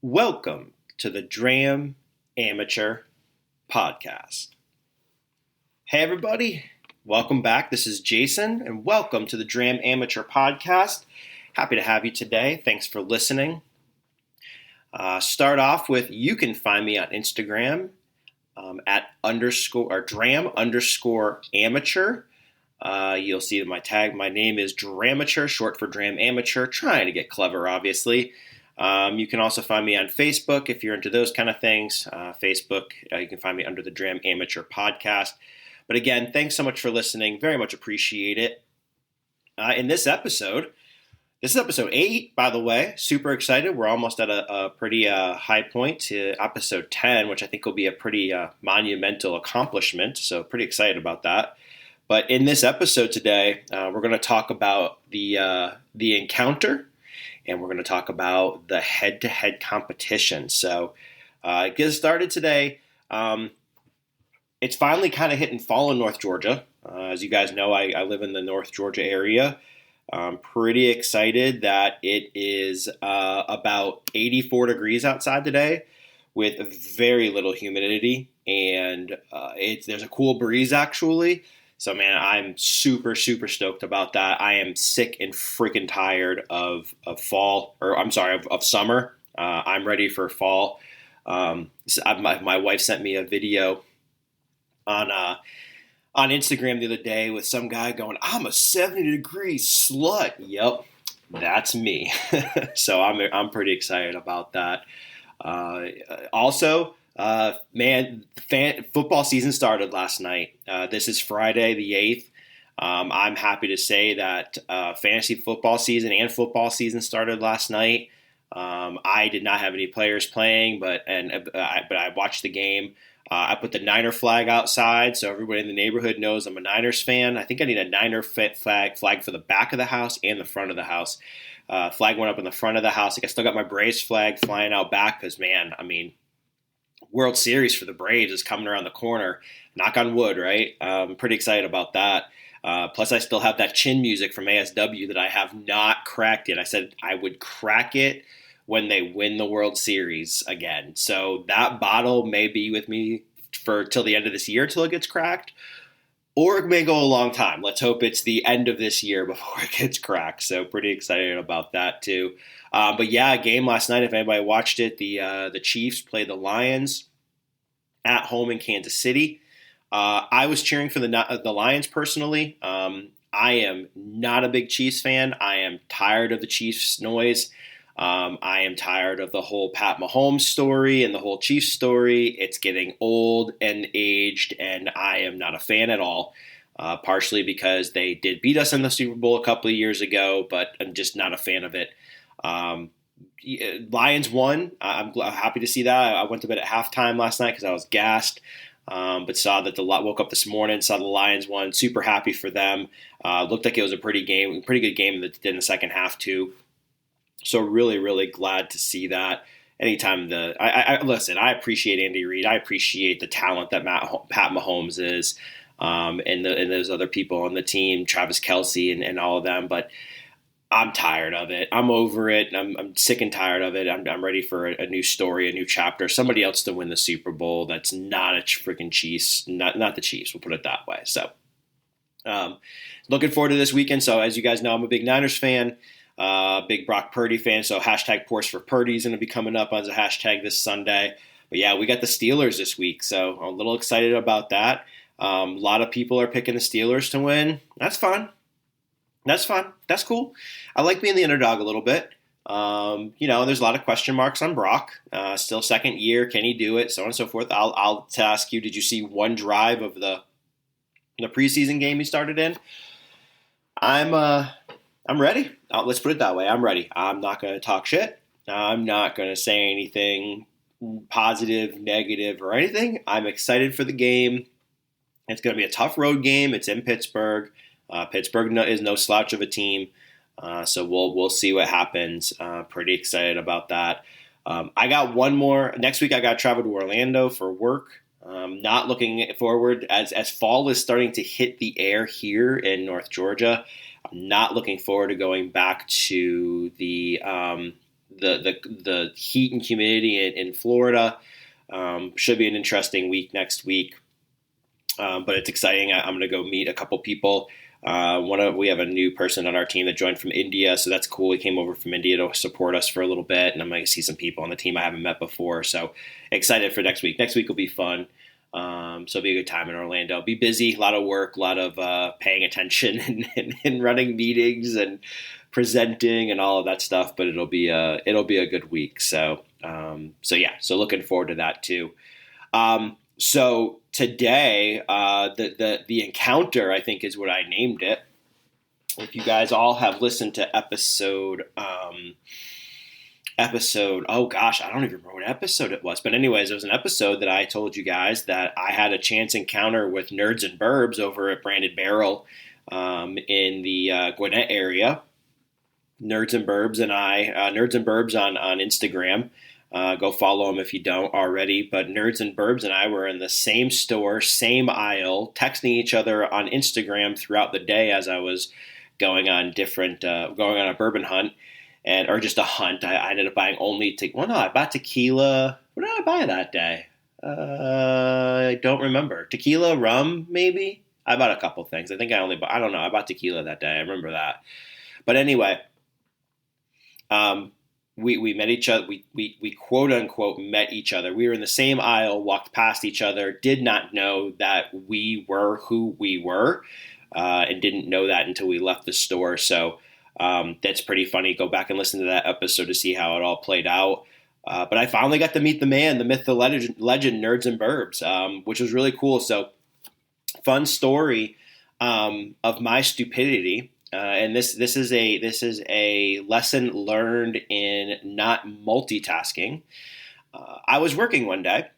Welcome to the Dram Amateur Podcast. Hey everybody, welcome back. This is Jason and welcome to the Dram Amateur Podcast. Happy to have you today. Thanks for listening. Start off with, you can find me on Instagram at @dram_amateur. You'll see my tag. My name is Dramature, short for Dram Amateur. Trying to get clever, obviously. You can also find me on Facebook if you're into those kind of things. Facebook, you can find me under the Dram Amateur Podcast. But again, thanks so much for listening. Very much appreciate it. In this episode is episode 8, by the way. Super excited. We're almost at a pretty high point to episode 10, which I think will be a pretty monumental accomplishment. So pretty excited about that. But in this episode today, we're going to talk about the encounter. And we're going to talk about the head-to-head competition. So get started today. It's finally kind of hitting fall in North Georgia. As you guys know, I live in the North Georgia area. I'm pretty excited that it is about 84 degrees outside today with very little humidity. And there's a cool breeze, actually. So, man, I'm super, super stoked about that. I am sick and freaking tired of fall, or I'm sorry, of summer. I'm ready for fall. My wife sent me a video on Instagram the other day with some guy going, "I'm a 70-degree slut." Yep, that's me. So I'm pretty excited about that. Also. Football season started last night. This is Friday the 8th. I'm happy to say that fantasy football season and football season started last night. I did not have any players playing, but I watched the game. I put the Niner flag outside, so everybody in the neighborhood knows I'm a Niners fan. I think I need a Niner flag for the back of the house and the front of the house. Flag went up in the front of the house. I still got my Braves flag flying out back because, man, I mean, World Series for the Braves is coming around the corner. Knock on wood, right? I'm pretty excited about that. Plus, I still have that chin music from ASW that I have not cracked yet. I said I would crack it when they win the World Series again. So that bottle may be with me till the end of this year till it gets cracked. Or it may go a long time. Let's hope it's the end of this year before it gets cracked. So pretty excited about that too. But yeah, game last night, if anybody watched it, the Chiefs played the Lions at home in Kansas City. I was cheering for the Lions personally. I am not a big Chiefs fan. I am tired of the Chiefs noise. I am tired of the whole Pat Mahomes story and the whole Chiefs story. It's getting old and aged, and I am not a fan at all. Partially because they did beat us in the Super Bowl a couple of years ago, but I'm just not a fan of it. Lions won. I'm happy to see that. I went to bed at halftime last night because I was gassed, but saw that woke up this morning, saw the Lions won. Super happy for them. Looked like it was a pretty good game that did in the second half too. So really, really glad to see that. Anytime listen, I appreciate Andy Reid. I appreciate the talent that Pat Mahomes is, and those other people on the team, Travis Kelce and all of them. But I'm tired of it. I'm over it. I'm sick and tired of it. I'm ready for a new story, a new chapter. Somebody else to win the Super Bowl. That's not a freaking Chiefs. Not the Chiefs. We'll put it that way. So, looking forward to this weekend. So, as you guys know, I'm a big Niners fan. Big Brock Purdy fan, so hashtag Porsche for Purdy is going to be coming up as a hashtag this Sunday. But yeah, we got the Steelers this week, so I'm a little excited about that. A lot of people are picking the Steelers to win. That's fun. That's fun. That's cool. I like being the underdog a little bit. There's a lot of question marks on Brock. Still second year. Can he do it? So on and so forth. I'll ask you, did you see one drive of the preseason game he started in? I'm ready. Let's put it that way. I'm ready. I'm not going to talk shit. I'm not going to say anything positive, negative, or anything. I'm excited for the game. It's going to be a tough road game. It's in Pittsburgh. Pittsburgh is no slouch of a team. So we'll see what happens. Pretty excited about that. I got one more. Next week I got to travel to Orlando for work. Not looking forward as fall is starting to hit the air here in North Georgia. I'm not looking forward to going back to the the heat and humidity in Florida. Should be an interesting week next week. But it's exciting. I'm going to go meet a couple people. We have a new person on our team that joined from India, so that's cool. He came over from India to support us for a little bit, and I'm going to see some people on the team I haven't met before. So excited for next week. Next week will be fun. So it'll be a good time in Orlando. Be busy, a lot of work, a lot of paying attention and running meetings and presenting and all of that stuff. But it'll be a good week. So looking forward to that too. So today, the encounter, I think, is what I named it. If you guys all have listened to episode, oh gosh, I don't even remember what episode it was. But anyways, it was an episode that I told you guys that I had a chance encounter with Nerds and Burbs over at Branded Barrel in the Gwinnett area. Nerds and Burbs on Instagram. Go follow them if you don't already. But Nerds and Burbs and I were in the same store, same aisle, texting each other on Instagram throughout the day as I was going on a bourbon hunt, or just a hunt. I ended up buying I bought tequila. What did I buy that day? I don't remember. Tequila, rum, maybe? I bought a couple things. I think I don't know. I bought tequila that day. I remember that. But anyway, we met each other. We quote unquote met each other. We were in the same aisle, walked past each other, did not know that we were who we were, and didn't know that until we left the store. So that's pretty funny. Go back and listen to that episode to see how it all played out. But I finally got to meet the man, the myth, the legend, Nerds and Burbs, which was really cool. So fun story of my stupidity. And this is a lesson learned in not multitasking. I was working one day,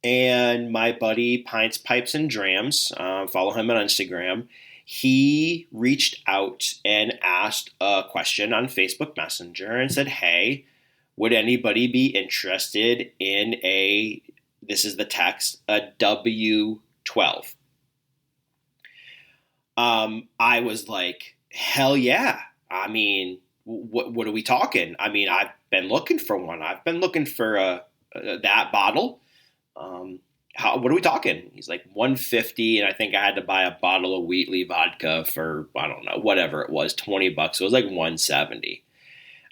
and my buddy Pints, Pipes, and Drams, follow him on Instagram. He reached out and asked a question on Facebook Messenger and said, "Hey, would anybody be interested in this is the text, a W12?" I was like, hell yeah. I mean, what are we talking? I mean, I've been looking for one. I've been looking for that bottle. What are we talking? He's like $150, and I think I had to buy a bottle of Wheatley vodka for, I don't know, whatever it was, $20. It was like $170.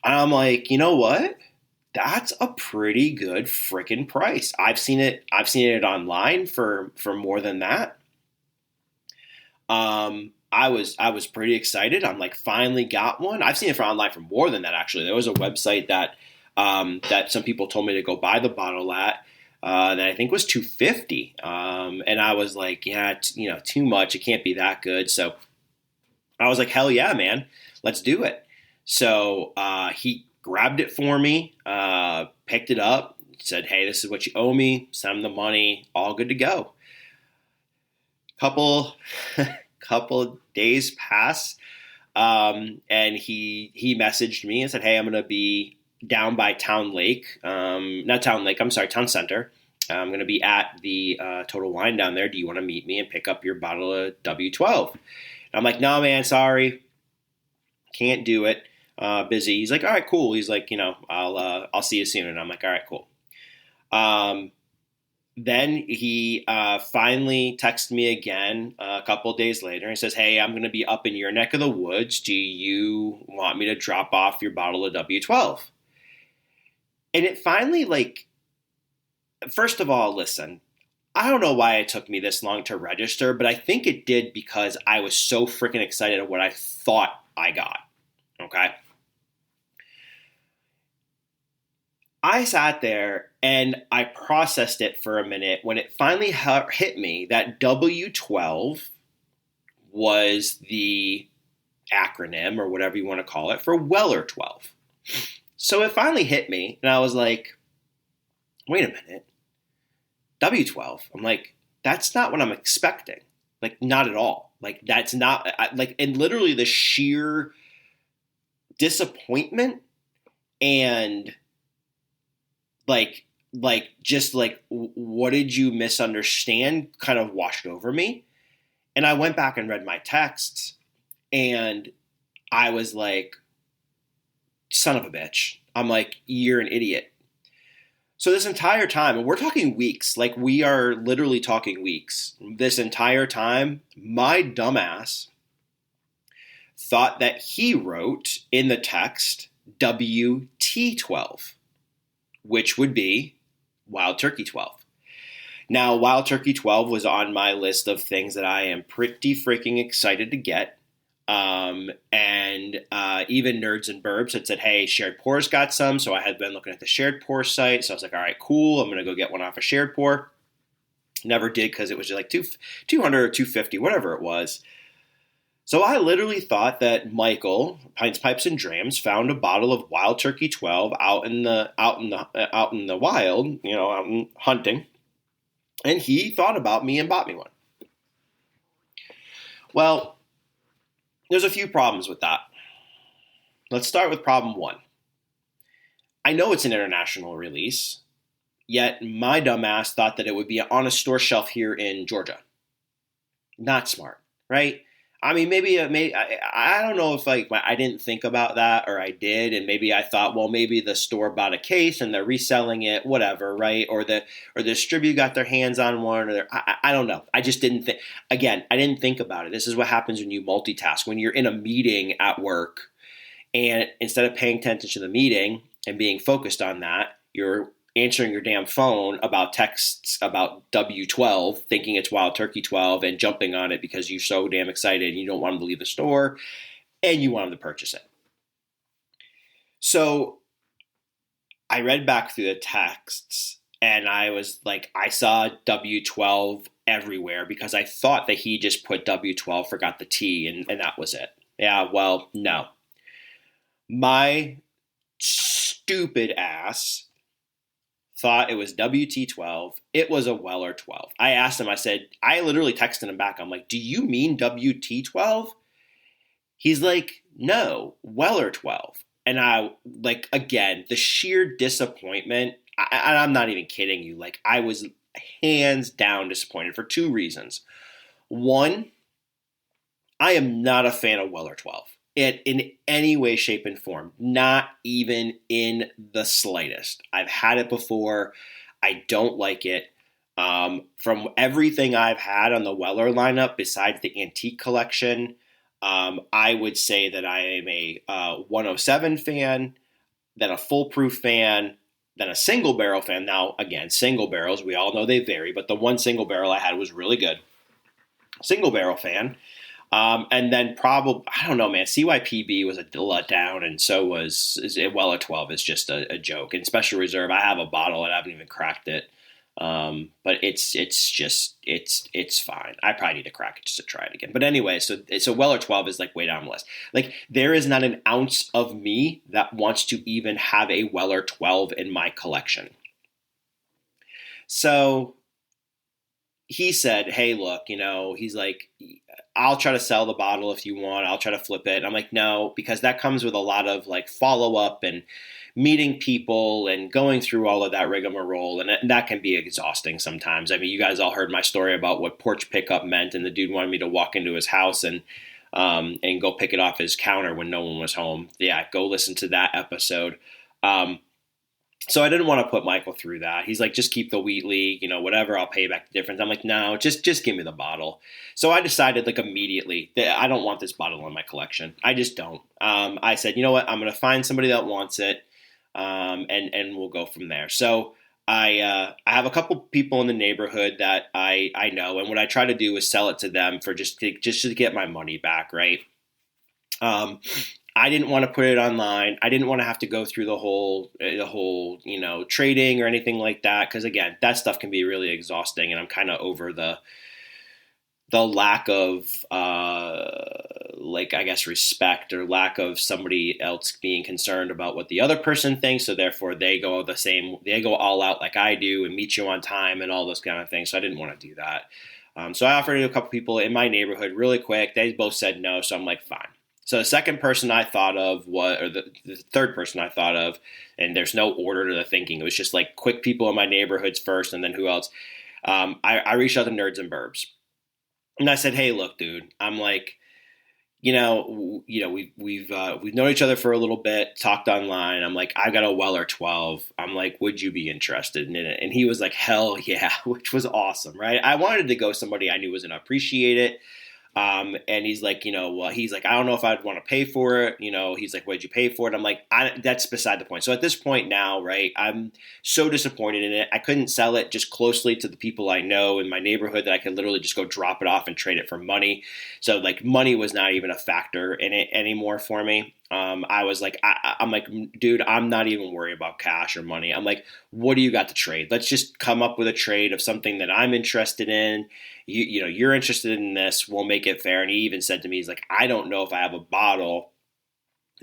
And I'm like, you know what? That's a pretty good freaking price. I've seen it online for more than that. I was pretty excited. I'm like, finally got one. I've seen it online for more than that, actually. There was a website that some people told me to go buy the bottle at, that I think was $250. And I was like, yeah, too much. It can't be that good. So I was like, hell yeah, man, let's do it. So, he grabbed it for me, picked it up, said, hey, this is what you owe me. Send him the money. All good to go. Couple days pass, and he messaged me and said, hey, I'm going to be down by Town Center. I'm going to be at the Total Wine down there. Do you want to meet me and pick up your bottle of W12? And I'm like, no, man, sorry. Can't do it. Busy. He's like, all right, cool. He's like, I'll see you soon. And I'm like, all right, cool. Then he finally texted me again a couple of days later and says, hey, I'm going to be up in your neck of the woods. Do you want me to drop off your bottle of W12? And it finally, first of all, listen, I don't know why it took me this long to register, but I think it did because I was so freaking excited at what I thought I got. Okay? I sat there and I processed it for a minute when it finally hit me that W12 was the acronym, or whatever you want to call it, for Weller 12. So it finally hit me, and I was like, wait a minute. W12. I'm like, that's not what I'm expecting. Like, not at all. Like, that's not, and literally the sheer disappointment and what did you misunderstand kind of washed over me. And I went back and read my texts, and I was like, son of a bitch. I'm like, you're an idiot. So this entire time, and we're talking weeks, like we are literally talking weeks. This entire time, my dumbass thought that he wrote in the text WT12, which would be Wild Turkey 12. Now, Wild Turkey 12 was on my list of things that I am pretty freaking excited to get. Even Nerds and Burbs had said, hey, Shared Pour's got some. So I had been looking at the Shared Pour site. So I was like, all right, cool. I'm going to go get one off of Shared Pour. Never did because it was just like 200 or 250, whatever it was. So I literally thought that Michael, Pints, Pipes, and Drams, found a bottle of Wild Turkey 12 out in the wild, out hunting. And he thought about me and bought me one. Well, there's a few problems with that. Let's start with problem one. I know it's an international release, yet my dumbass thought that it would be on a store shelf here in Georgia. Not smart, right? I mean, maybe I don't know if I didn't think about that or I did, and maybe I thought, well, maybe the store bought a case and they're reselling it, whatever, right? Or the distributor got their hands on one, or I don't know. I just didn't think. Again, I didn't think about it. This is what happens when you multitask. When you're in a meeting at work, and instead of paying attention to the meeting and being focused on that, you're answering your damn phone about texts about W12, thinking it's Wild Turkey 12, and jumping on it because you're so damn excited and you don't want them to leave the store and you want them to purchase it. So I read back through the texts and I was like, I saw W12 everywhere because I thought that he just put W12, forgot the T, and that was it. Yeah, well, no. My stupid ass thought it was WT12. It was a Weller 12. I asked him, I literally texted him back. I'm like, do you mean WT12? He's like, no, Weller 12. And I, again, the sheer disappointment, I'm not even kidding you. I was hands down disappointed for two reasons. One, I am not a fan of Weller 12. In any way, shape, and form. Not even in the slightest. I've had it before. I don't like it. From everything I've had on the Weller lineup, besides the antique collection, I would say that I am a 107 fan, then a foolproof fan, then a single barrel fan. Now, again, single barrels, we all know they vary, but the one single barrel I had was really good. Single barrel fan. And then probably, I don't know, man, CYPB was a letdown, and so was Weller 12 is just a joke. And Special Reserve, I have a bottle and I haven't even cracked it. But it's fine. I probably need to crack it just to try it again. But anyway, so Weller 12 is way down the list. There is not an ounce of me that wants to even have a Weller 12 in my collection. So he said, hey, look, he's like, I'll try to sell the bottle if you want. I'll try to flip it. And I'm like, no, because that comes with a lot of follow up and meeting people and going through all of that rigmarole. And that can be exhausting sometimes. I mean, you guys all heard my story about what porch pickup meant. And the dude wanted me to walk into his house and go pick it off his counter when no one was home. Yeah, go listen to that episode. So I didn't want to put Michael through that. He's like, just keep the wheat league, whatever. I'll pay you back the difference. I'm like, no, just give me the bottle. So I decided immediately that I don't want this bottle in my collection. I just don't. I said, you know what? I'm going to find somebody that wants it, and we'll go from there. So I have a couple people in the neighborhood that I know, and what I try to do is sell it to them for just to get my money back, right? I didn't want to put it online. I didn't want to have to go through the whole trading or anything like that. Because again, that stuff can be really exhausting, and I'm kind of over the lack of I guess respect or lack of somebody else being concerned about what the other person thinks. So therefore, they go all out like I do and meet you on time and all those kind of things. So I didn't want to do that. So I offered it to a couple people in my neighborhood really quick. They both said no. So I'm like, fine. So the second person I thought of the third person I thought of, and there's no order to the thinking. It was just quick people in my neighborhoods first, and then who else? I reached out to Nerds and Burbs. And I said, hey, look, dude, I'm like, we've known each other for a little bit, talked online. I'm like, I got a Weller 12. I'm like, would you be interested in it? And he was like, hell yeah, which was awesome, right? I wanted to go somebody I knew was going to appreciate it. And he's like, he's like, I don't know if I'd want to pay for it. He's like, what did you pay for it? I'm like, that's beside the point. So at this point now, right, I'm so disappointed in it. I couldn't sell it just closely to the people I know in my neighborhood that I could literally just go drop it off and trade it for money. So like money was not even a factor in it anymore for me. I was like, I'm like, dude, I'm not even worried about cash or money. I'm like, what do you got to trade? Let's just come up with a trade of something that I'm interested in. You're interested in this. We'll make it fair. And he even said to me, he's like, I don't know if I have a bottle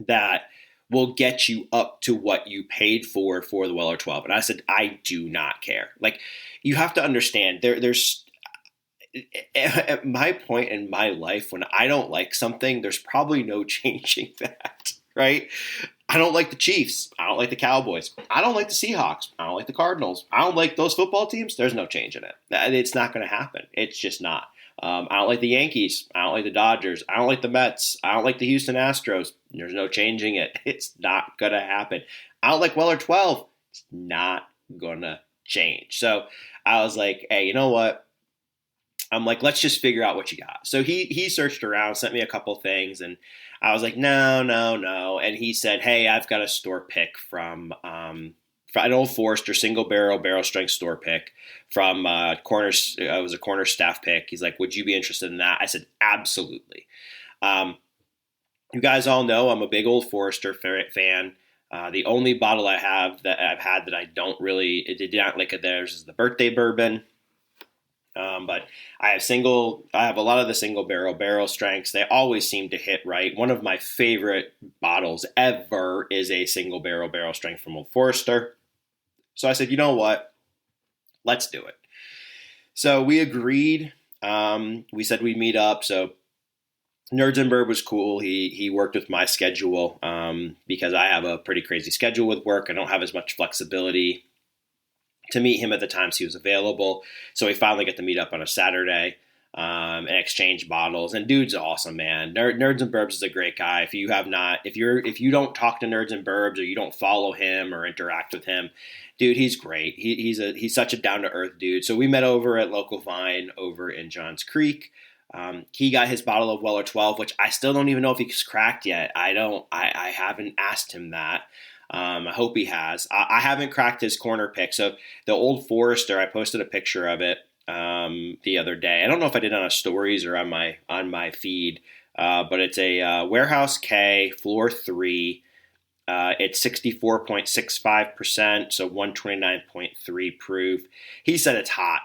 that will get you up to what you paid for the Weller 12. And I said, I do not care. Like, you have to understand there's at my point in my life, when I don't like something, there's probably no changing that, right? I don't like the Chiefs. I don't like the Cowboys. I don't like the Seahawks. I don't like the Cardinals. I don't like those football teams. There's no change in it. It's not going to happen. It's just not. I don't like the Yankees. I don't like the Dodgers. I don't like the Mets. I don't like the Houston Astros. There's no changing it. It's not going to happen. I don't like Weller 12. It's not going to change. So I was like, hey, you know what? I'm like, let's just figure out what you got. So he searched around, sent me a couple things, and I was like, no. And he said, hey, I've got a store pick from an old Forester single barrel strength store pick from Corners. It was a Corner staff pick. He's like, would you be interested in that? I said, absolutely. You guys all know I'm a big old Forester fan. The only bottle I have that I've had that I did not like it theirs is the birthday bourbon. But I have a lot of the single barrel strengths. They always seem to hit right. One of my favorite bottles ever is a single barrel strength from Old Forester. So I said, you know what? Let's do it. So we agreed. We said we'd meet up. So Nerds and Burb was cool. He worked with my schedule because I have a pretty crazy schedule with work. I don't have as much flexibility to meet him at the times he was available. So we finally get to meet up on a Saturday and exchange bottles. And dude's awesome, man. Nerds and Burbs is a great guy. If you don't talk to Nerds and Burbs, or you don't follow him or interact with him, dude, he's great. He's such a down to earth dude. So we met over at Local Vine over in Johns Creek. He got his bottle of Weller 12, which I still don't even know if he's cracked yet. I haven't asked him that. I hope he has. I haven't cracked his corner pick. So the Old Forester, I posted a picture of it the other day. I don't know if I did on a stories or on my feed, but it's a Warehouse K floor 3. It's 64.65%, so 129.3 proof. He said it's hot,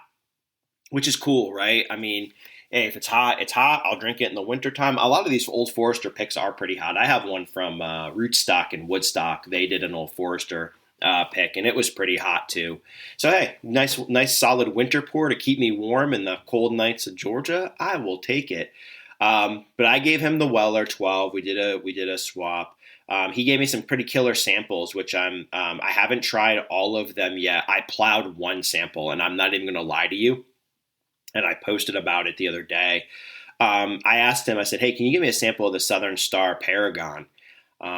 which is cool, right? I mean, hey, if it's hot, it's hot. I'll drink it in the wintertime. A lot of these Old Forester picks are pretty hot. I have one from Rootstock in Woodstock. They did an Old Forester pick, and it was pretty hot too. So hey, nice solid winter pour to keep me warm in the cold nights of Georgia. I will take it. But I gave him the Weller 12. We did a swap. He gave me some pretty killer samples, which I haven't tried all of them yet. I plowed one sample, and I'm not even going to lie to you. And I posted about it the other day. I asked him, I said, hey, can you give me a sample of the Southern Star Paragon?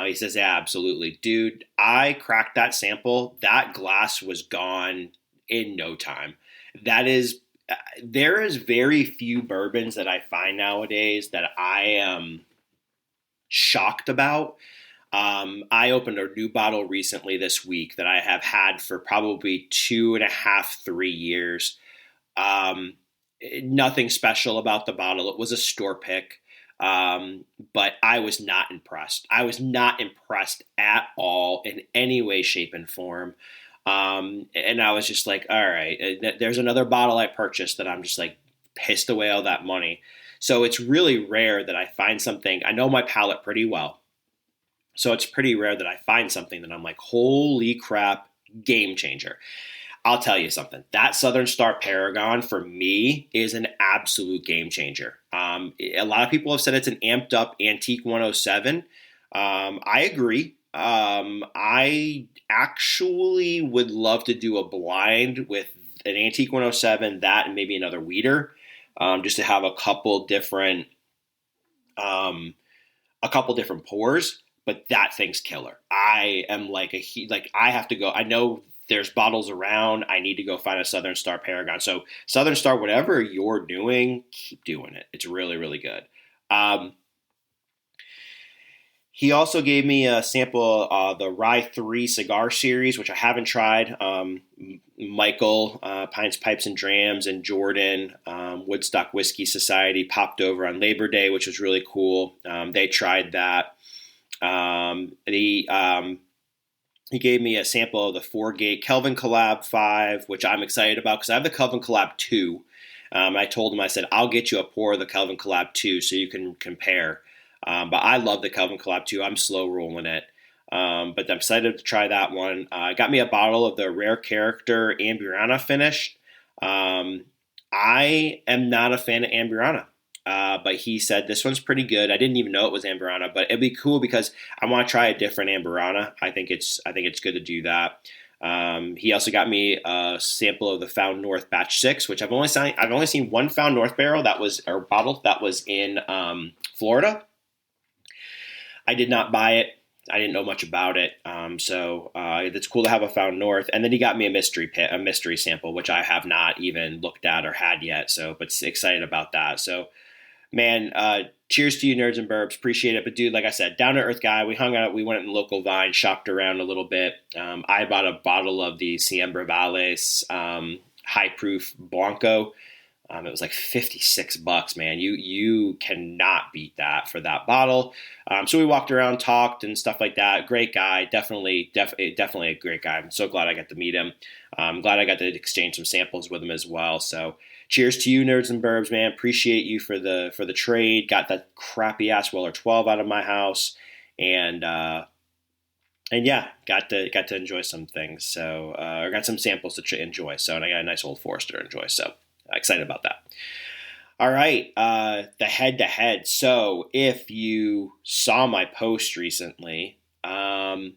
He says, yeah, absolutely. Dude, I cracked that sample. That glass was gone in no time. There is very few bourbons that I find nowadays that I am shocked about. I opened a new bottle recently this week that I have had for probably 2.5, 3 years. Nothing special about the bottle. It was a store pick, but I was not impressed. I was not impressed at all in any way, shape, and form. And I was just like, all right, there's another bottle I purchased that I'm just like pissed away all that money. So it's really rare that I find something. I know my palate pretty well. So it's pretty rare that I find something that I'm like, holy crap, game changer. I'll tell you something. That Southern Star Paragon for me is an absolute game changer. A lot of people have said it's an amped up Antique 107. I agree. I actually would love to do a blind with an Antique 107, that and maybe another Weeder, just to have a couple different a couple different pours, but that thing's killer. I am like I have to go. I know there's bottles around. I need to go find a Southern Star Paragon. So Southern Star, whatever you're doing, keep doing it. It's really, really good. He also gave me a sample of the Rye 3 cigar series, which I haven't tried. Michael, Pines, Pipes, and Drams, and Jordan, Woodstock Whiskey Society, popped over on Labor Day, which was really cool. They tried that. He gave me a sample of the 4-Gate Kelvin Collab 5, which I'm excited about because I have the Kelvin Collab 2. I told him, I said, I'll get you a pour of the Kelvin Collab 2 so you can compare. But I love the Kelvin Collab 2. I'm slow rolling it. But I'm excited to try that one. Got me a bottle of the Rare Character Amburana finish. I am not a fan of Amburana. But he said this one's pretty good. I didn't even know it was Amburana, but it'd be cool because I want to try a different Amburana. I think it's good to do that. He also got me a sample of the Found North Batch 6, which I've only seen one Found North bottle that was in Florida. I did not buy it. I didn't know much about it. So it's cool to have a Found North. And then he got me a mystery sample, which I have not even looked at or had yet. So, but excited about that. So, man, cheers to you, Nerds and Burbs. Appreciate it. But dude, like I said, down to earth guy. We hung out. We went in local Vine, shopped around a little bit. I bought a bottle of the Siembra Valles high proof Blanco. It was like $56, man. You cannot beat that for that bottle. So we walked around, talked, and stuff like that. Great guy, definitely a great guy. I'm so glad I got to meet him. I'm glad I got to exchange some samples with him as well. So cheers to you, Nerds and Burbs, man. Appreciate you for the trade. Got that crappy ass Weller 12 out of my house, and yeah, got to enjoy some things. So I got some samples to enjoy. So, and I got a nice old Forester to enjoy. So. Excited about that. All right, the head-to-head. So if you saw my post recently, I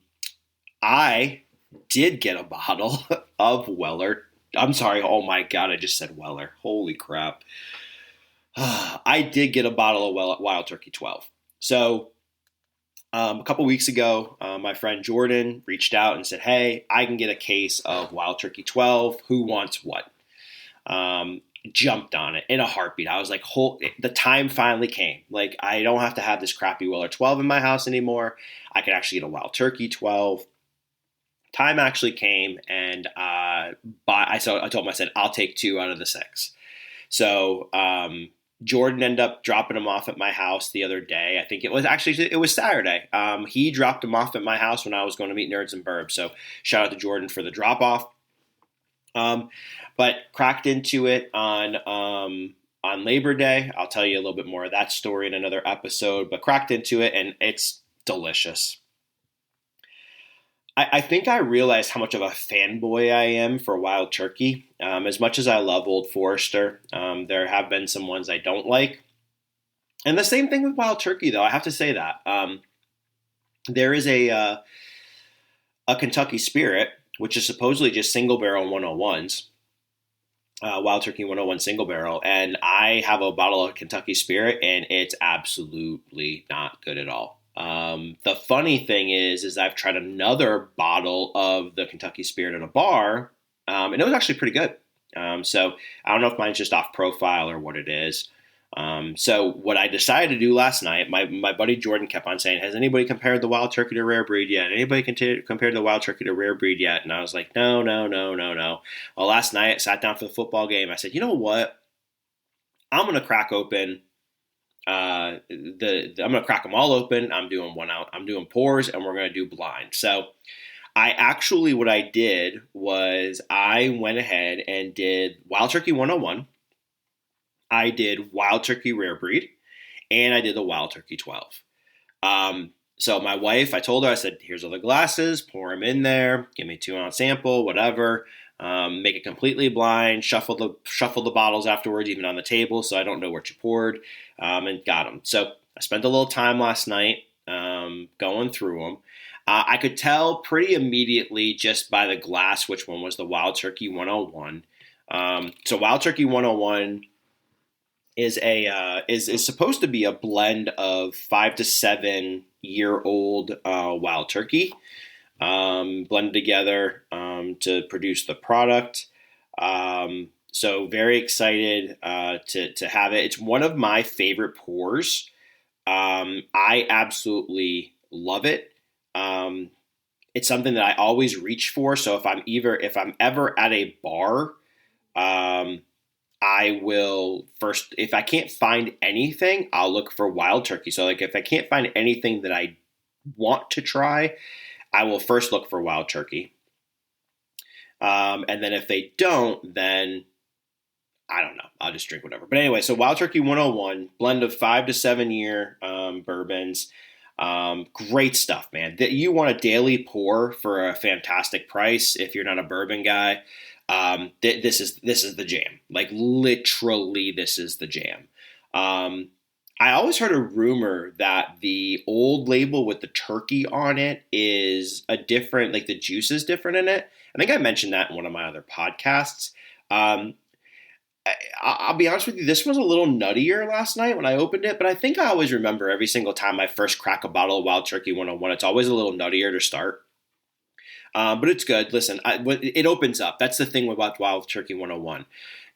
did get a bottle of Weller. I'm sorry. Oh, my God. I just said Weller. Holy crap. I did get a bottle of Wild Turkey 12. So a couple weeks ago, my friend Jordan reached out and said, hey, I can get a case of Wild Turkey 12. Who wants what? Jumped on it in a heartbeat. I was like, the time finally came. Like, I don't have to have this crappy Weller 12 in my house anymore. I can actually get a Wild Turkey 12. Time actually came, and I told him, I said, I'll take 2 out of the 6. So Jordan ended up dropping them off at my house the other day. I think it was Saturday. He dropped them off at my house when I was going to meet Nerds and Burbs. So shout out to Jordan for the drop off. But cracked into it on Labor Day. I'll tell you a little bit more of that story in another episode, but cracked into it, and it's delicious. I think I realized how much of a fanboy I am for Wild Turkey. As much as I love Old Forester, there have been some ones I don't like. And the same thing with Wild Turkey, though. I have to say that. There is a Kentucky Spirit, which is supposedly just single barrel 101s. Wild Turkey 101 single barrel, and I have a bottle of Kentucky Spirit, and it's absolutely not good at all. The funny thing is I've tried another bottle of the Kentucky Spirit at a bar, and it was actually pretty good. So I don't know if mine's just off profile or what it is. So what I decided to do last night, my buddy Jordan kept on saying, has anybody compared the Wild Turkey to Rare Breed yet? Anybody compared the Wild Turkey to Rare Breed yet? And I was like, no. Well, last night I sat down for the football game. I said, you know what? I'm going to crack open I'm going to crack them all open. I'm doing one out. I'm doing pours, and we're going to do blind. So what I did was I went ahead and did Wild Turkey 101. I did Wild Turkey Rare Breed, and I did the Wild Turkey 12. So my wife, I told her, I said, here's all the glasses, pour them in there, give me a 2-ounce sample, whatever. Make it completely blind, shuffle the bottles afterwards, even on the table, so I don't know what you poured, and got them. So I spent a little time last night going through them. I could tell pretty immediately just by the glass which one was the Wild Turkey 101. So Wild Turkey 101 is supposed to be a blend of 5 to 7 year old wild turkey blended together to produce the product. So very excited to have it. It's one of my favorite pours. I absolutely love it. It's something that I always reach for. So if I'm ever at a bar, um, I will first, if I can't find anything, I'll look for wild turkey. So like if I can't find anything that I want to try, I will first look for wild turkey. And then if they don't, then I don't know. I'll just drink whatever. But anyway, so Wild Turkey 101, blend of 5 to 7 year bourbons. Great stuff, man. That you want a daily pour for a fantastic price if you're not a bourbon guy. This is the jam. Like literally, this is the jam. I always heard a rumor that the old label with the turkey on it is a different, like the juice is different in it. I think I mentioned that in one of my other podcasts. Um, I'll be honest with you, this was a little nuttier last night when I opened it, but I think I always remember every single time I first crack a bottle of Wild Turkey 101, it's always a little nuttier to start. But it's good. Listen, it opens up. That's the thing about Wild Turkey 101.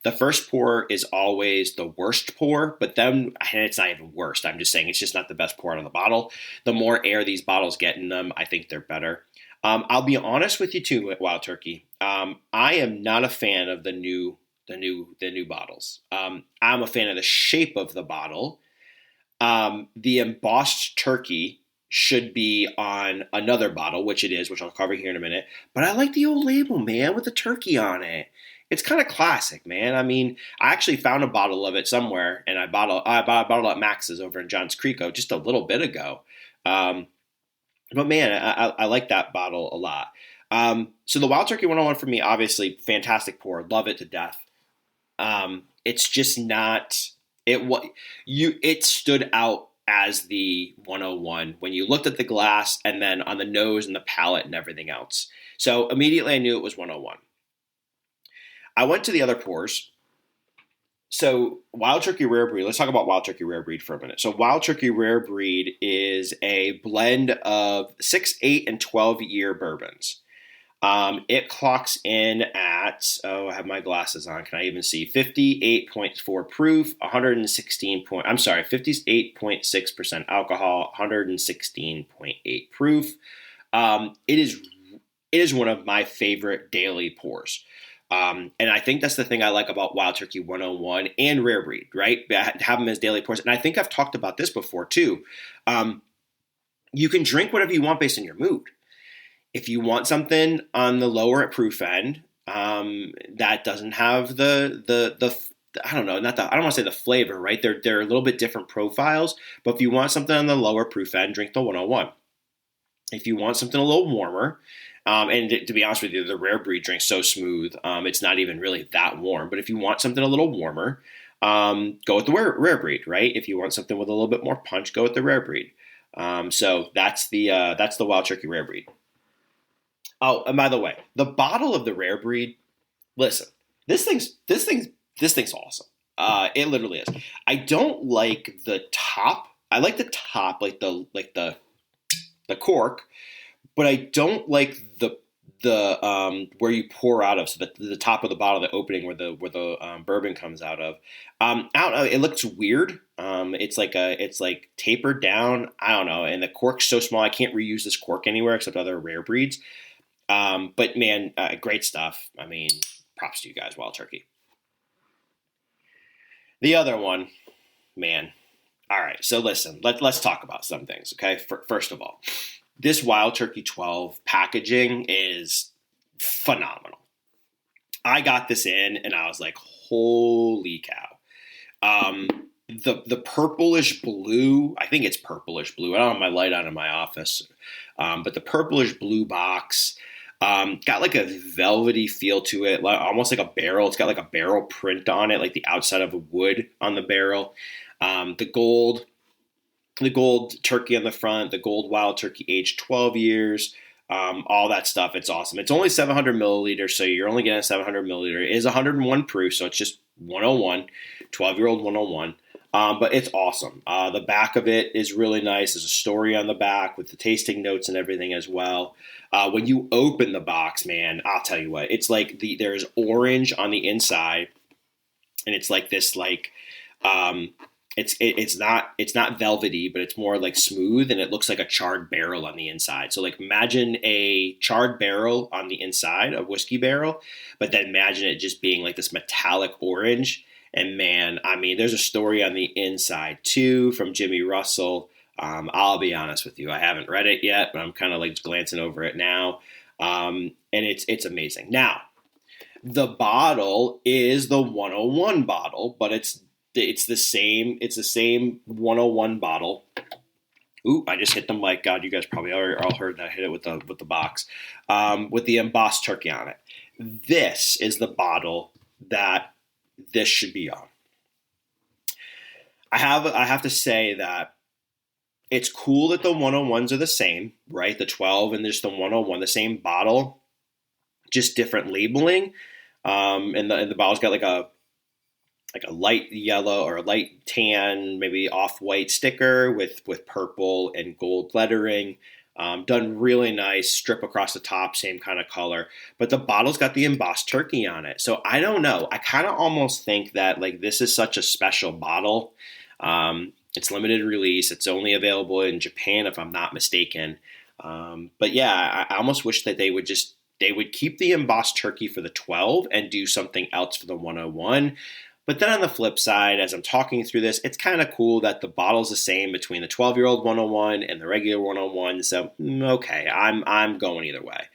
The first pour is always the worst pour, but then, and it's not even worst. I'm just saying it's just not the best pour out of the bottle. The more air these bottles get in them, I think they're better. I'll be honest with you too, Wild Turkey. I am not a fan of the new bottles. I'm a fan of the shape of the bottle. The embossed turkey should be on another bottle, which it is, which I'll cover here in a minute. But I like the old label, man, with the turkey on it. It's kind of classic, man. I mean, I actually found a bottle of it somewhere, and I bought a bottle at Max's over in Johns Creek just a little bit ago. But man, I like that bottle a lot. So the Wild Turkey 101 for me, obviously, fantastic pour. Love it to death. It's just not it stood out as the 101 when you looked at the glass and then on the nose and the palate and everything else. So immediately I knew it was 101. I went to the other pours. So Wild Turkey Rare Breed, let's talk about Wild Turkey Rare Breed for a minute. So Wild Turkey Rare Breed is a blend of 6, 8, and 12-year bourbons. It clocks in at, I have my glasses on. Can I even see? 58.4 proof, 58.6% alcohol, 116.8 proof. It is one of my favorite daily pours. And I think that's the thing I like about Wild Turkey 101 and Rare Breed, right? Have them as daily pours. And I think I've talked about this before too. You can drink whatever you want based on your mood. If you want something on the lower proof end that doesn't have the I don't know, I don't want to say the flavor, right? They're a little bit different profiles. But if you want something on the lower proof end, drink the 101. If you want something a little warmer, and to be honest with you, the Rare Breed drink's so smooth, it's not even really that warm. But if you want something a little warmer, go with the Rare Breed, right? If you want something with a little bit more punch, go with the Rare Breed. So that's the Wild Turkey Rare Breed. Oh, and by the way, the bottle of the Rare Breed. Listen, this thing's awesome. It literally is. I don't like the top. I like the top, like the cork, but I don't like the where you pour out of. So the top of the bottle, the opening where the bourbon comes out of. I don't know. It looks weird. It's like tapered down. I don't know. And the cork's so small, I can't reuse this cork anywhere except other Rare Breeds. But man, great stuff. I mean, props to you guys, Wild Turkey. The other one, man. All right, so listen, let's talk about some things, okay? First of all, this Wild Turkey 12 packaging is phenomenal. I got this in and I was like, holy cow. The purplish blue, I think it's purplish blue. I don't have my light on in my office. But the purplish blue box, got like a velvety feel to it, almost like a barrel. It's got like a barrel print on it, like the outside of a wood on the barrel. The gold turkey on the front, the gold Wild Turkey aged 12 years. all that stuff. It's awesome. It's only 700 milliliters, so you're only getting 700 milliliter. It is 101 proof, so it's just 101, 12-year-old 101. But it's awesome. The back of it is really nice. There's a story on the back with the tasting notes and everything as well. When you open the box, man, I'll tell you what. It's like there's orange on the inside, and it's like this it's not velvety, but it's more like smooth, and it looks like a charred barrel on the inside. So like imagine a charred barrel on the inside, a whiskey barrel, but then imagine it just being like this metallic orange. And man, I mean, there's a story on the inside too from Jimmy Russell. I'll be honest with you, I haven't read it yet, but I'm kind of like just glancing over it now, and it's amazing. Now, the bottle is the 101 bottle, but it's the same 101 bottle. Ooh, I just hit the mic. God, you guys probably all heard that. I hit it with the box, with the embossed turkey on it. This is the bottle that this should be on. I have to say that it's cool that the 101s are the same, right? The 12 and just the 101, the same bottle, just different labeling. And the bottle's got like a light yellow or a light tan, maybe off-white sticker with purple and gold lettering. Done really nice, strip across the top, same kind of color. But the bottle's got the embossed turkey on it. So I don't know. I kind of almost think that like this is such a special bottle. It's limited release. It's only available in Japan, if I'm not mistaken. But yeah, I almost wish that they would keep the embossed turkey for the 12 and do something else for the 101. But then on the flip side, as I'm talking through this, it's kind of cool that the bottle's the same between the 12-year-old 101 and the regular 101. So, okay, I'm going either way.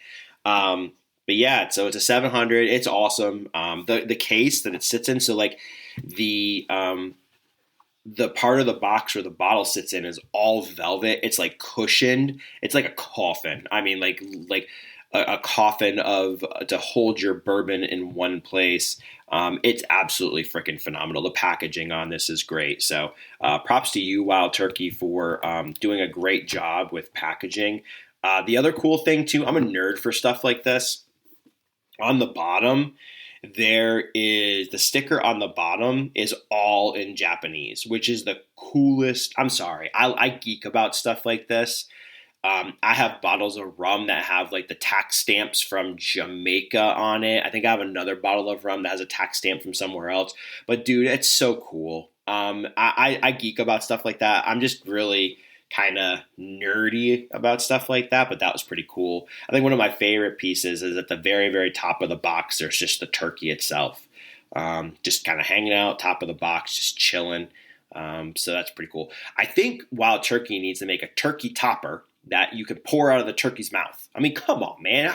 But yeah, so it's a 700. It's awesome. The case that it sits in, so like the part of the box where the bottle sits in is all velvet. It's like cushioned. It's like a coffin. I mean, like a coffin to hold your bourbon in one place. It's absolutely freaking phenomenal. The packaging on this is great. So props to you, Wild Turkey, for doing a great job with packaging. The other cool thing too, I'm a nerd for stuff like this. On the bottom, there is the sticker on the bottom is all in Japanese, which is the coolest. I'm sorry, I geek about stuff like this. I have bottles of rum that have like the tax stamps from Jamaica on it. I think I have another bottle of rum that has a tax stamp from somewhere else. But dude, it's so cool. I geek about stuff like that. I'm just really kind of nerdy about stuff like that, but that was pretty cool. I think one of my favorite pieces is at the very, very top of the box, there's just the turkey itself. Just kind of hanging out, top of the box, just chilling. So that's pretty cool. I think Wild Turkey needs to make a turkey topper that you can pour out of the turkey's mouth. I mean, come on, man.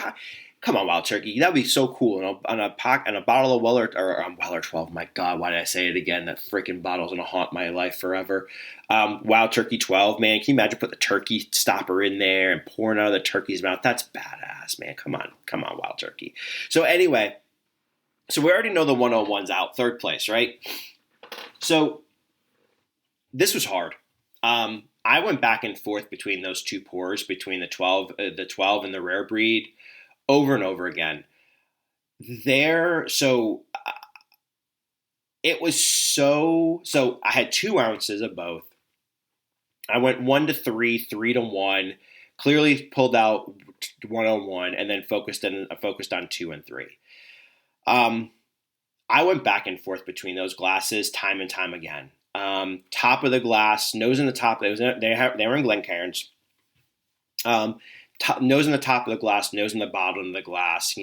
Come on, Wild Turkey. That would be so cool. On a bottle of Weller, or Weller 12. My God, why did I say it again? That freaking bottle's going to haunt my life forever. Wild Turkey 12, man. Can you imagine putting the turkey stopper in there and pouring out of the turkey's mouth? That's badass, man. Come on, Wild Turkey. So anyway, so we already know the 101's out, third place, right? So this was hard. I went back and forth between those two pours, between the 12 and the rare breed, over and over again. So I had 2 ounces of both. I went 1 to 3, 3 to 1, clearly pulled out 101, and then focused on 2 and 3. I went back and forth between those glasses time and time again. Top of the glass, nose in the top. They were in Glencairns. Nose in the top of the glass, nose in the bottom of the glass.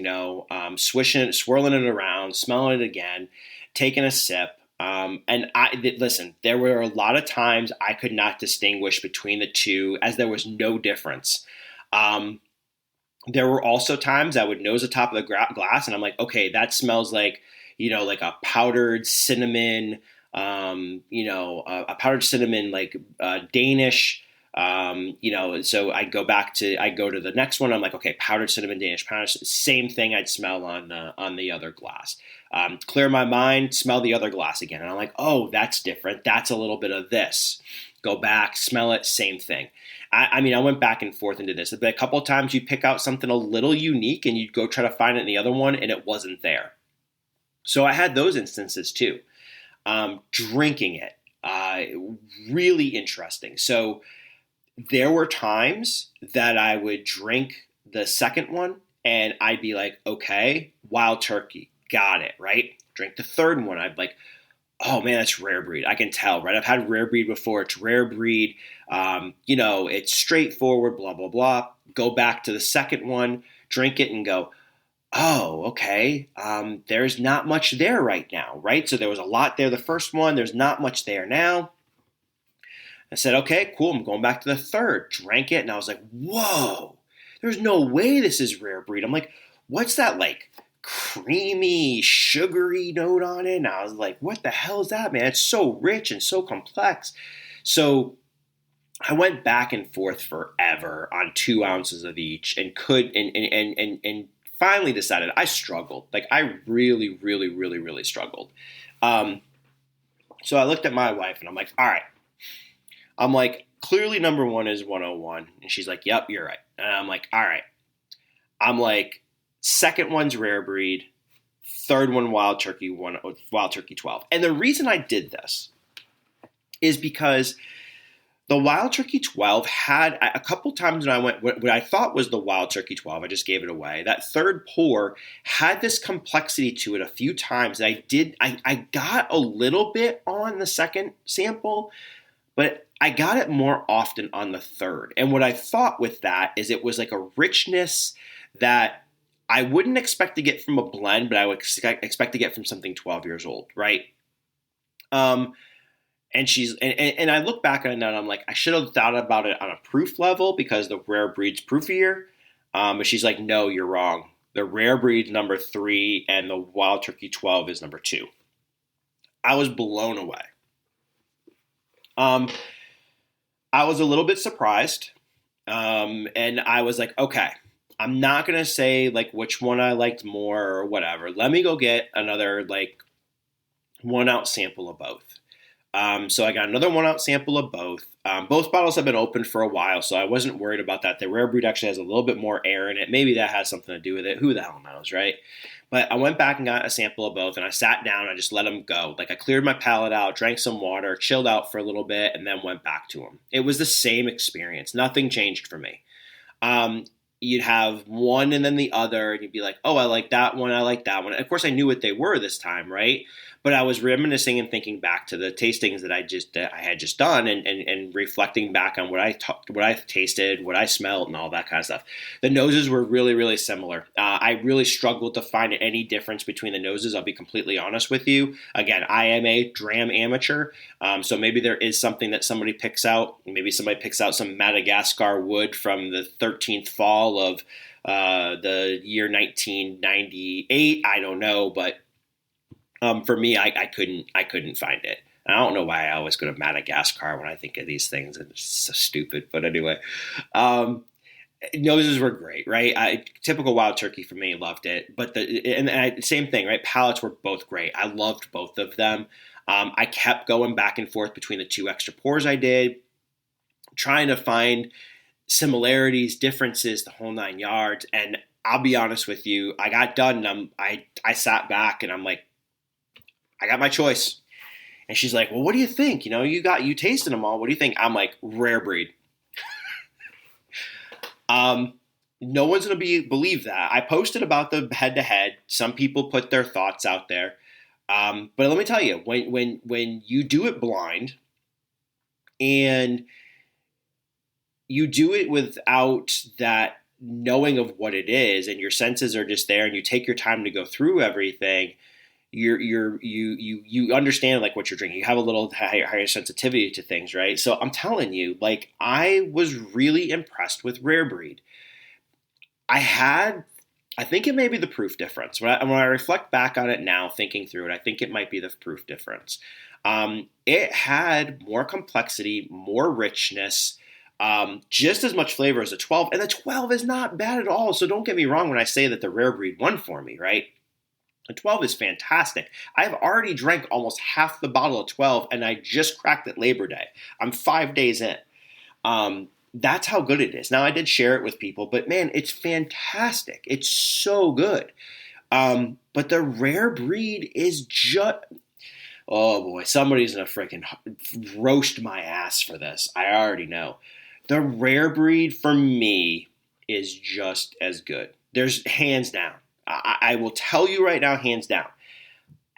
Swirling it around, smelling it again, taking a sip. Listen, there were a lot of times I could not distinguish between the two, as there was no difference. There were also times I would nose the top of the glass, and I'm like, okay, that smells like a powdered cinnamon. A powdered cinnamon, like Danish So I go to the next one. I'm like, okay, powdered cinnamon Danish powder, same thing I'd smell on the other glass. Clear my mind, smell the other glass again. And I'm like, oh, that's different. That's a little bit of this. Go back, smell it, same thing. I went back and forth into this. But a couple of times you'd pick out something a little unique and you'd go try to find it in the other one and it wasn't there. So I had those instances too. Drinking it, really interesting. So there were times that I would drink the second one and I'd be like, okay, wild turkey, got it, right? Drink the third one. I'd be like, oh man, that's rare breed. I can tell, right? I've had rare breed before. It's rare breed. It's straightforward, blah, blah, blah. Go back to the second one, drink it and go, oh, okay. There's not much there right now, right? So there was a lot there the first one. There's not much there now. I said, okay, cool. I'm going back to the third. Drank it, and I was like, whoa, there's no way this is rare breed. I'm like, what's that like creamy, sugary note on it? And I was like, what the hell is that, man? It's so rich and so complex. So I went back and forth forever on 2 ounces of each and finally decided I struggled. Like I really, really, really, really struggled. So I looked at my wife and I'm like, all right. I'm like, clearly number one is 101. And she's like, yep, you're right. And I'm like, all right. I'm like, second one's rare breed. Third one, wild turkey 12. And the reason I did this is because the Wild Turkey 12 had a couple times when I went, what I thought was the Wild Turkey 12, I just gave it away. That third pour had this complexity to it a few times. I got a little bit on the second sample, but I got it more often on the third. And what I thought with that is it was like a richness that I wouldn't expect to get from a blend, but I would expect to get from something 12 years old, right? And I look back on it now and I'm like, I should have thought about it on a proof level because the rare breed's proofier. But she's like, no, you're wrong. The rare breed's number 3 and the Wild Turkey 12 is number 2. I was blown away. I was a little bit surprised. And I was like, okay, I'm not going to say like which one I liked more or whatever. Let me go get another like 1 ounce sample of both. So I got another 1 ounce sample of both. Both bottles have been open for a while, so I wasn't worried about that. The rare breed actually has a little bit more air in it. Maybe that has something to do with it. Who the hell knows, right? But I went back and got a sample of both, and I sat down and I just let them go. Like I cleared my palate out, drank some water, chilled out for a little bit, and then went back to them. It was the same experience. Nothing changed for me. You'd have one and then the other, and you'd be like, oh, I like that one, I like that one. And of course, I knew what they were this time, right? But I was reminiscing and thinking back to the tastings that I had just done, and reflecting back on what I tasted, what I smelled, and all that kind of stuff. The noses were really, really similar. I really struggled to find any difference between the noses. I'll be completely honest with you. Again, I am a dram amateur, so maybe there is something that somebody picks out. Maybe somebody picks out some Madagascar wood from the 13th fall of the year 1998. I don't know, but for me, I couldn't find it. And I don't know why I always go to Madagascar when I think of these things. It's so stupid. But anyway, noses were great, right? Typical Wild Turkey for me, loved it. But same thing, right? Palates were both great. I loved both of them. I kept going back and forth between the 2 extra pours I did, trying to find similarities, differences, the whole 9 yards. And I'll be honest with you, I got done and I sat back and I'm like, I got my choice. And she's like, well, what do you think? You tasted them all. What do you think? I'm like, rare breed. No one's going to believe that. I posted about the head-to-head. Some people put their thoughts out there. But let me tell you, when you do it blind and you do it without that knowing of what it is and your senses are just there and you take your time to go through everything, you understand like what you're drinking. You have a little higher sensitivity to things, right? So I'm telling you, like I was really impressed with rare breed. I think it may be the proof difference. When I reflect back on it now, thinking through it, I think it might be the proof difference. It had more complexity, more richness. Just as much flavor as a 12, and the 12 is not bad at all. So don't get me wrong when I say that the rare breed won for me, right? The 12 is fantastic. I've already drank almost half the bottle of 12, and I just cracked it Labor Day. I'm 5 days in. That's how good it is. Now, I did share it with people, but man, it's fantastic. It's so good. But the rare breed is just, oh boy, somebody's going to freaking roast my ass for this. I already know. The rare breed for me is just as good. There's hands down. I will tell you right now, hands down.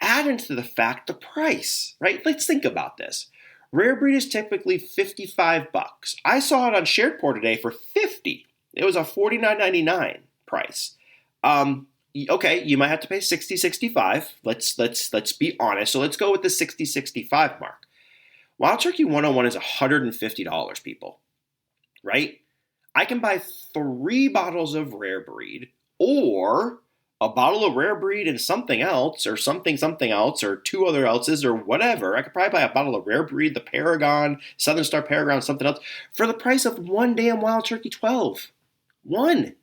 Add into the fact the price, right? Let's think about this. Rare breed is typically $55. I saw it on Sharedport today for $50. It was a $49.99 price. Okay, you might have to pay $60, $65. Let's be honest. So let's go with the $60, $65 mark. Wild Turkey 101 is $150, people. Right? I can buy 3 bottles of rare breed or a bottle of rare breed and something else or something else or 2 other else's or whatever. I could probably buy a bottle of rare breed, the Paragon, Southern Star Paragon, something else for the price of 1 damn Wild Turkey 12. 1.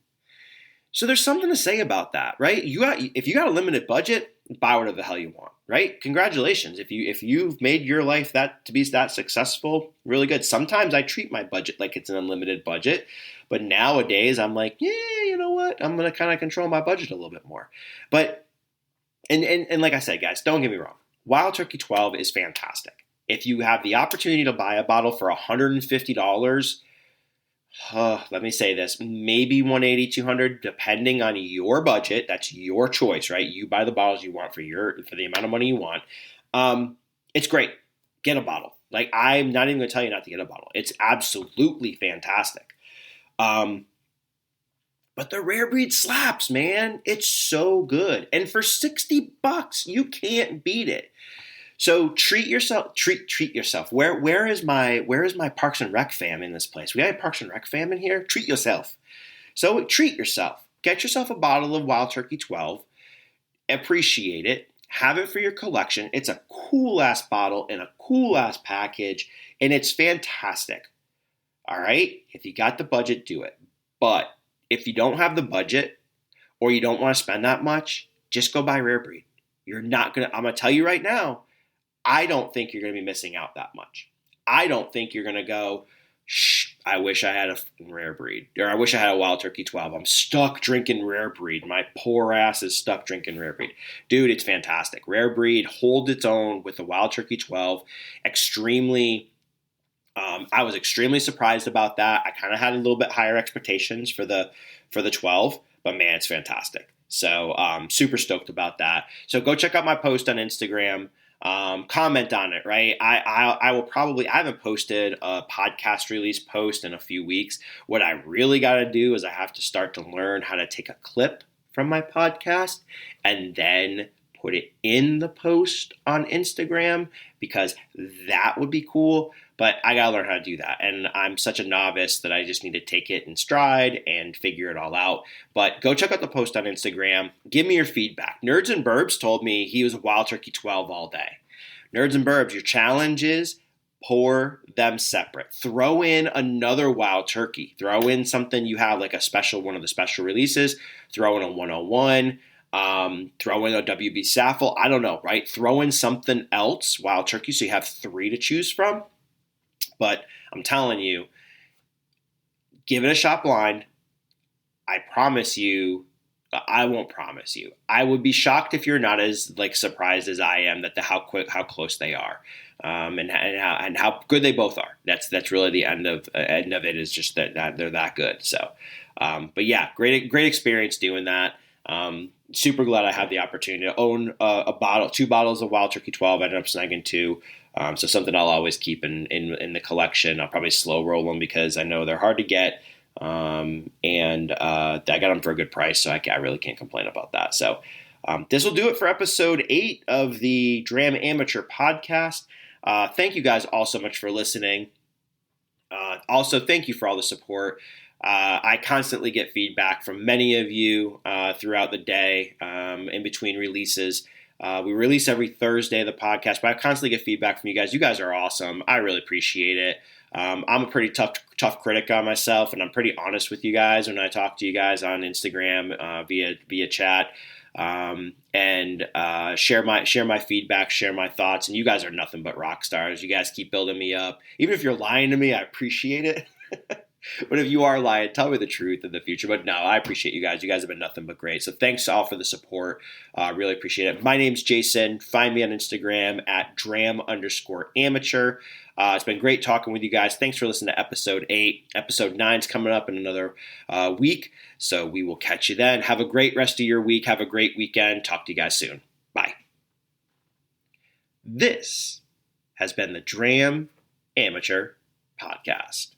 So there's something to say about that, right? If you got a limited budget, buy whatever the hell you want, right? Congratulations. If you've made your life that to be that successful, really good. Sometimes I treat my budget like it's an unlimited budget, but nowadays I'm like, yeah, you know what? I'm going to kind of control my budget a little bit more. But and like I said, guys, don't get me wrong. Wild Turkey 12 is fantastic. If you have the opportunity to buy a bottle for $150, let me say this, maybe $180, $200, depending on your budget. That's your choice, right? You buy the bottles you want for the amount of money you want. It's great. Get a bottle. Like, I'm not even going to tell you not to get a bottle. It's absolutely fantastic. But the rare breed slaps, man. It's so good. And for $60, you can't beat it. So treat yourself. Treat yourself. Where is my Parks and Rec fam in this place? We got a Parks and Rec fam in here. Treat yourself. So treat yourself. Get yourself a bottle of Wild Turkey 12. Appreciate it. Have it for your collection. It's a cool ass bottle in a cool ass package, and it's fantastic. All right. If you got the budget, do it. But if you don't have the budget or you don't want to spend that much, just go buy rare breed. I'm going to tell you right now, I don't think you're going to be missing out that much. I don't think you're going to go, I wish I had a rare breed, or I wish I had a Wild Turkey 12. I'm stuck drinking rare breed. My poor ass is stuck drinking rare breed. Dude, it's fantastic. Rare breed holds its own with the Wild Turkey 12. I was extremely surprised about that. I kind of had a little bit higher expectations for the 12, but man, it's fantastic. So super stoked about that. So go check out my post on Instagram. Comment on it, right? I haven't posted a podcast release post in a few weeks. What I really got to do is I have to start to learn how to take a clip from my podcast and then put it in the post on Instagram, because that would be cool. But I got to learn how to do that. And I'm such a novice that I just need to take it in stride and figure it all out. But go check out the post on Instagram. Give me your feedback. Nerds and Burbs told me he was a Wild Turkey 12 all day. Nerds and Burbs, your challenge is pour them separate. Throw in another Wild Turkey. Throw in something you have, like one of the special releases. Throw in a 101. Throw in a WB Saffel. I don't know, right? Throw in something else, Wild Turkey, so you have 3 to choose from. But I'm telling you, give it a shot blind. I promise you, I won't promise you. I would be shocked if you're not as surprised as I am that how close they are, and how good they both are. That's really the end of it, is just that they're that good. So, but yeah, great experience doing that. Super glad I had the opportunity to own 2 bottles of Wild Turkey 12. I ended up snagging 2. So something I'll always keep in the collection. I'll probably slow roll them because I know they're hard to get. And I got them for a good price, so I really can't complain about that. So this will do it for episode 8 of the Dram Amateur podcast. Thank you guys all so much for listening. Also, thank you for all the support. I constantly get feedback from many of you throughout the day in between releases. We release every Thursday of the podcast, but I constantly get feedback from you guys. You guys are awesome. I really appreciate it. I'm a pretty tough critic on myself, and I'm pretty honest with you guys when I talk to you guys on Instagram via chat, and share my feedback, share my thoughts. And you guys are nothing but rock stars. You guys keep building me up. Even if you're lying to me, I appreciate it. But if you are lying, tell me the truth in the future. But no, I appreciate you guys. You guys have been nothing but great. So thanks all for the support. Really appreciate it. My name's Jason. Find me on Instagram at dram_amateur. It's been great talking with you guys. Thanks for listening to episode 8. Episode 9 is coming up in another week. So we will catch you then. Have a great rest of your week. Have a great weekend. Talk to you guys soon. Bye. This has been the Dram Amateur Podcast.